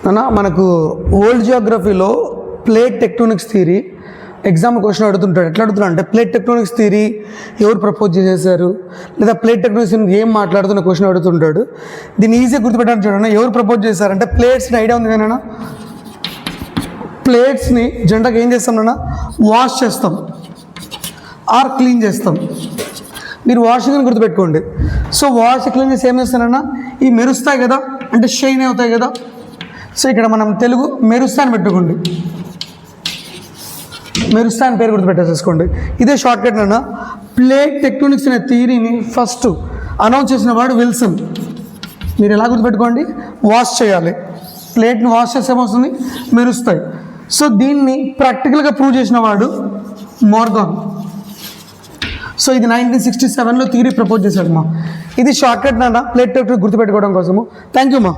అన్న మనకు ఓల్డ్ జియోగ్రఫీలో plate tectonics theory exam question అడుగుతుంటాడు. ఎట్లా అడుగుతున్నాడు అంటే ప్లేట్ టెక్టోనిక్స్ థియరీ ఎవరు ప్రపోజ్ చేశారు, లేదా ప్లేట్ టెక్టోనిక్స్ ఏం మాట్లాడుతున్న క్వశ్చన్ అడుగుతుంటాడు. దీన్ని ఈజీగా గుర్తుపెట్టాలని చూడండి. ఎవరు ప్రపోజ్ చేశారంటే ప్లేట్స్ని ఐడియా ఉంది కానీ ప్లేట్స్ని జనరల్గా ఏం చేస్తాం వాష్ చేస్తాం ఆర్ క్లీన్ చేస్తాం. మీరు వాషింగ్ అని గుర్తుపెట్టుకోండి. సో వాష్ క్లీన్ చేసి ఏం చేస్తానన్నా ఈ మెరుస్తాయి కదా, అంటే షైన్ అవుతాయి కదా. సో ఇక్కడ మనం తెలుగు మెరుస్తాను పెట్టుకోండి, మెరుస్తాను పేరు గుర్తుపెట్టేసేసుకోండి. ఇదే షార్ట్ కట్ అన్న. ప్లేట్ టెక్టోనిక్స్ అనే థియరీని ఫస్ట్ అనౌన్స్ చేసిన వాడు విల్సన్. మీరు ఎలా గుర్తుపెట్టుకోండి, వాష్ చేయాలి, ప్లేట్ని వాష్ చేస్తే ఏమవుతుంది, మెరుస్తాయి. సో దీన్ని ప్రాక్టికల్గా ప్రూవ్ చేసిన వాడు మోర్గాన్. సో ఇది 1967లో థియరీ ప్రపోజ్ చేశాడు మా. ఇది షార్ట్ కట్ నాన్న ప్లేట్ టెక్టోనిక్స్ గుర్తుపెట్టుకోవడం కోసము. థ్యాంక్ యూ మా.